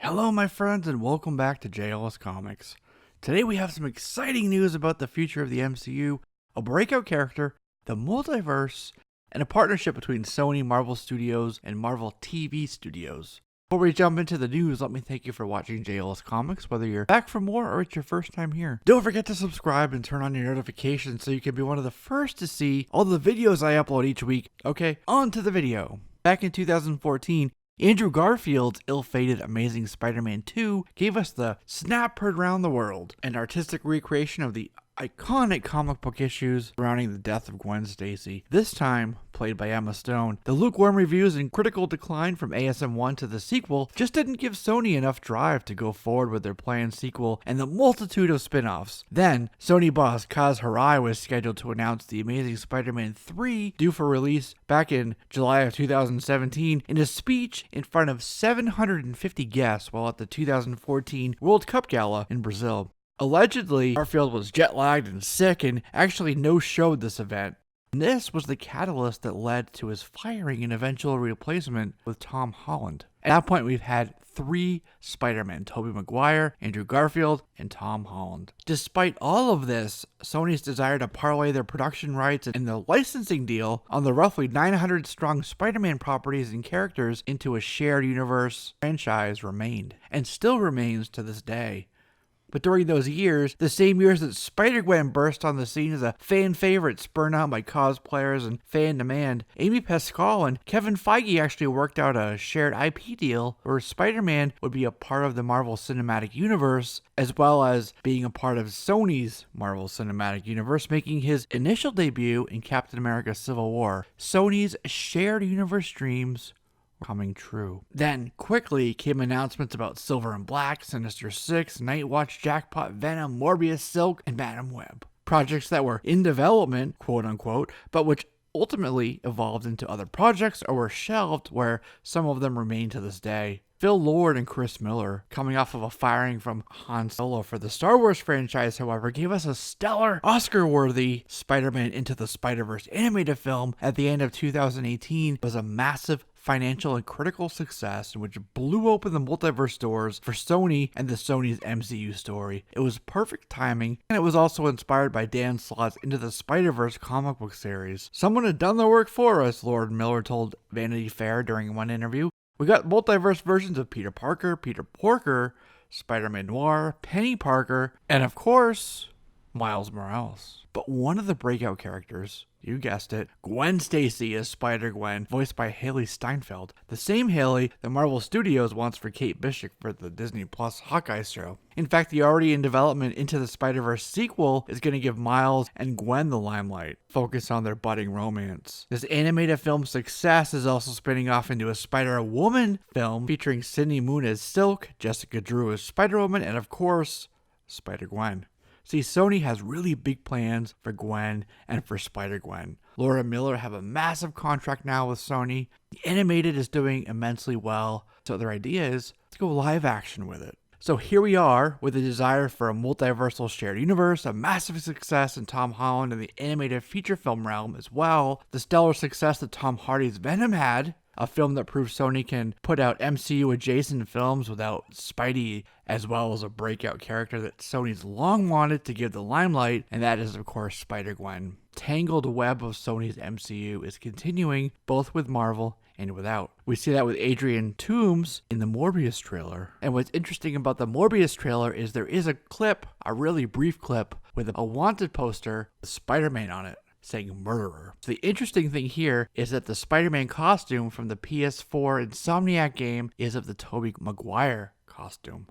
Hello my friends and welcome back to JLS Comics. Today we have some exciting news about the future of the MCU, a breakout character, the multiverse, and a partnership between Sony Marvel Studios and Marvel TV Studios. Before we jump into the news, let me thank you for watching JLS Comics, whether you're back for more or it's your first time here. Don't forget to subscribe and turn on your notifications so you can be one of the first to see all the videos I upload each week. Okay, on to the video. Back in 2014, Andrew Garfield's ill-fated Amazing Spider-Man 2 gave us the Snap Heard Round the World, an artistic recreation of the iconic comic book issues surrounding the death of Gwen Stacy. This time, played by Emma Stone, the lukewarm reviews and critical decline from ASM1 to the sequel just didn't give Sony enough drive to go forward with their planned sequel and the multitude of spin-offs. Then, Sony boss Kaz Hirai was scheduled to announce The Amazing Spider-Man 3, due for release back in July of 2017, in a speech in front of 750 guests while at the 2014 World Cup Gala in Brazil. Allegedly, Garfield was jet-lagged and sick and actually no-showed this event. And this was the catalyst that led to his firing and eventual replacement with Tom Holland. At that point, we've had 3 Spider-Men: Tobey Maguire, Andrew Garfield, and Tom Holland. Despite all of this, Sony's desire to parlay their production rights and the licensing deal on the roughly 900-strong Spider-Man properties and characters into a shared universe franchise remained, and still remains to this day. But during those years, the same years that Spider-Gwen burst on the scene as a fan favorite spurred on by cosplayers and fan demand, Amy Pascal and Kevin Feige actually worked out a shared IP deal where Spider-Man would be a part of the Marvel Cinematic Universe, as well as being a part of Sony's Marvel Cinematic Universe, making his initial debut in Captain America: Civil War. Sony's shared universe dreams coming true. Then, quickly came announcements about Silver and Black, Sinister Six, Nightwatch, Jackpot, Venom, Morbius, Silk, and Madam Web. Projects that were in development, quote unquote, but which ultimately evolved into other projects or were shelved, where some of them remain to this day. Phil Lord and Chris Miller, coming off of a firing from Han Solo for the Star Wars franchise, however, gave us a stellar, Oscar-worthy Spider-Man Into the Spider-Verse animated film at the end of 2018. It was a massive financial and critical success in which blew open the multiverse doors for Sony and the Sony's MCU story. It was perfect timing, and it was also inspired by Dan Slott's Into the Spider-Verse comic book series. "Someone had done the work for us," Lord Miller told Vanity Fair during one interview. "We got multiverse versions of Peter Parker, Peter Porker, Spider-Man Noir, Penny Parker, and of course, Miles Morales." But one of the breakout characters, you guessed it, Gwen Stacy as Spider-Gwen, voiced by Haley Steinfeld. The same Haley that Marvel Studios wants for Kate Bishop for the Disney Plus Hawkeye show. In fact, the already in development Into the Spider-Verse sequel is going to give Miles and Gwen the limelight, focus on their budding romance. This animated film success is also spinning off into a Spider-Woman film featuring Sydney Moon as Silk, Jessica Drew as Spider-Woman, and of course, Spider-Gwen. See, Sony has really big plans for Gwen and for Spider-Gwen. Laura Miller have a massive contract now with Sony. The animated is doing immensely well, so their idea is to go live action with it. So here we are with the desire for a multiversal shared universe, a massive success in Tom Holland in the animated feature film realm as well, the stellar success that Tom Hardy's Venom had, a film that proves Sony can put out MCU adjacent films without Spidey, as well as a breakout character that Sony's long wanted to give the limelight, and that is of course Spider-Gwen. Tangled web of Sony's MCU is continuing both with Marvel and without. We see that with Adrian Toomes in the Morbius trailer. And what's interesting about the Morbius trailer is there is a clip, a really brief clip, with a wanted poster with Spider-Man on it, saying murderer. So the interesting thing here is that the Spider-Man costume from the PS4 Insomniac game is of the Tobey Maguire costume.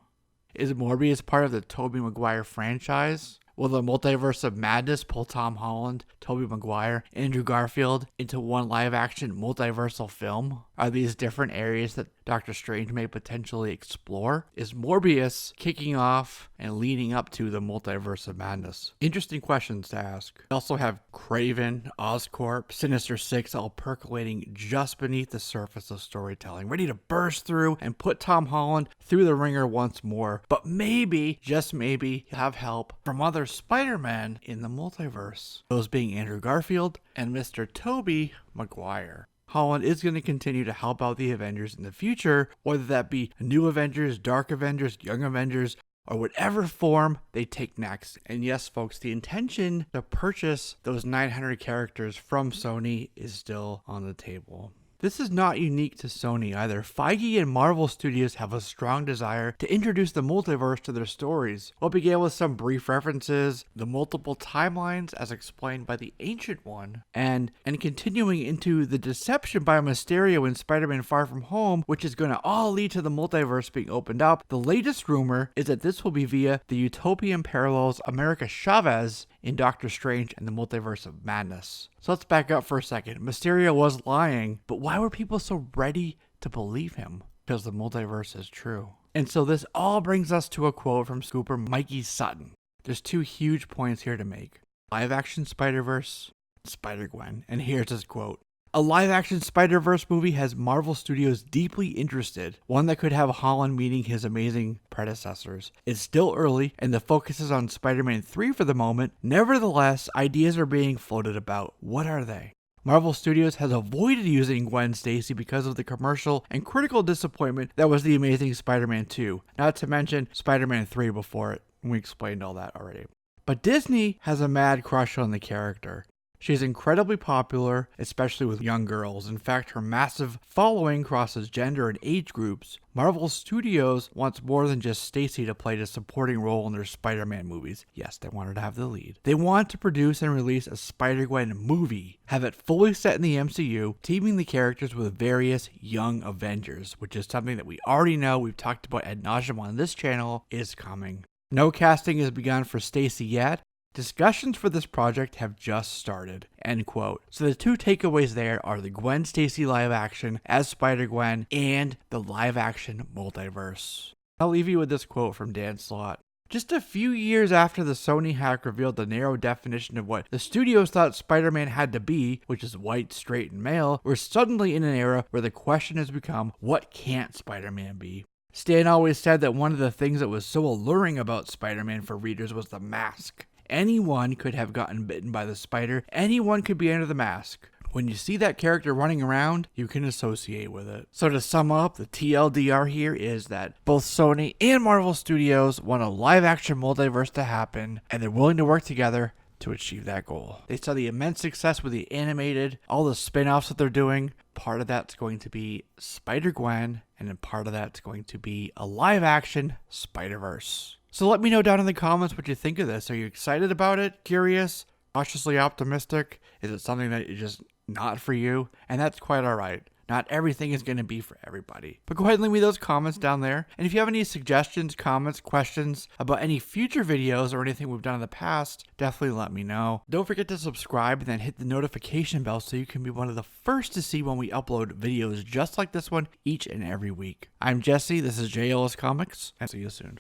Is Morbius part of the Tobey Maguire franchise? Will the Multiverse of Madness pull Tom Holland, Tobey Maguire, Andrew Garfield into one live-action multiversal film? Are these different areas that Doctor Strange may potentially explore? Is Morbius kicking off and leading up to the Multiverse of Madness? Interesting questions to ask. We also have Kraven, Oscorp, Sinister Six all percolating just beneath the surface of storytelling, ready to burst through and put Tom Holland through the ringer once more. But maybe, just maybe, have help from other Spider-Man in the multiverse. Those being Andrew Garfield and Mr. Tobey Maguire. Holland is going to continue to help out the Avengers in the future, whether that be New Avengers, Dark Avengers, Young Avengers, or whatever form they take next. And yes, folks, the intention to purchase those 900 characters from Sony is still on the table. This is not unique to Sony either. Feige and Marvel Studios have a strong desire to introduce the multiverse to their stories. What began with some brief references, the multiple timelines as explained by the Ancient One, and continuing into the deception by Mysterio in Spider-Man Far From Home, which is going to all lead to the multiverse being opened up. The latest rumor is that this will be via the Utopian Parallels America Chavez in Doctor Strange and the Multiverse of Madness. So let's back up for a second. Mysterio was lying, but why were people so ready to believe him? Because the multiverse is true. And so this all brings us to a quote from scooper Mikey Sutton. There's two huge points here to make. Live action Spider-Verse, SpiderGwen. And here's his quote. A live-action Spider-Verse movie has Marvel Studios deeply interested, one that could have Holland meeting his amazing predecessors. It's still early, and the focus is on Spider-Man 3 for the moment. Nevertheless, ideas are being floated about. What are they? Marvel Studios has avoided using Gwen Stacy because of the commercial and critical disappointment that was The Amazing Spider-Man 2, not to mention Spider-Man 3 before it. We explained all that already. But Disney has a mad crush on the character. She's incredibly popular, especially with young girls. In fact, her massive following crosses gender and age groups. Marvel Studios wants more than just Stacy to play a supporting role in their Spider-Man movies. Yes, they want her to have the lead. They want to produce and release a Spider-Gwen movie, have it fully set in the MCU, teaming the characters with various young Avengers, which is something that we already know, we've talked about ad nauseum on this channel, is coming. No casting has begun for Stacy yet. Discussions for this project have just started, end quote. So the two takeaways there are the Gwen Stacy live action as Spider-Gwen and the live action multiverse. I'll leave you with this quote from Dan Slott. Just a few years after the Sony hack revealed the narrow definition of what the studios thought Spider-Man had to be, which is white, straight, and male, we're suddenly in an era where the question has become, what can't Spider-Man be? Stan always said that one of the things that was so alluring about Spider-Man for readers was the mask. Anyone could have gotten bitten by the spider. Anyone could be under the mask. When you see that character running around, you can associate with it. So to sum up, the TLDR here is that both Sony and Marvel Studios want a live-action multiverse to happen, and they're willing to work together to achieve that goal. They saw the immense success with the animated, all the spin-offs that they're doing. Part of that's going to be Spider-Gwen, and then part of that's going to be a live-action Spider-Verse. So let me know down in the comments what you think of this. Are you excited about it? Curious? Cautiously optimistic? Is it something that is just not for you? And that's quite alright. Not everything is going to be for everybody. But go ahead and leave me those comments down there. And if you have any suggestions, comments, questions about any future videos or anything we've done in the past, definitely let me know. Don't forget to subscribe and then hit the notification bell so you can be one of the first to see when we upload videos just like this one each and every week. I'm Jesse, this is JLS Comics, and see you soon.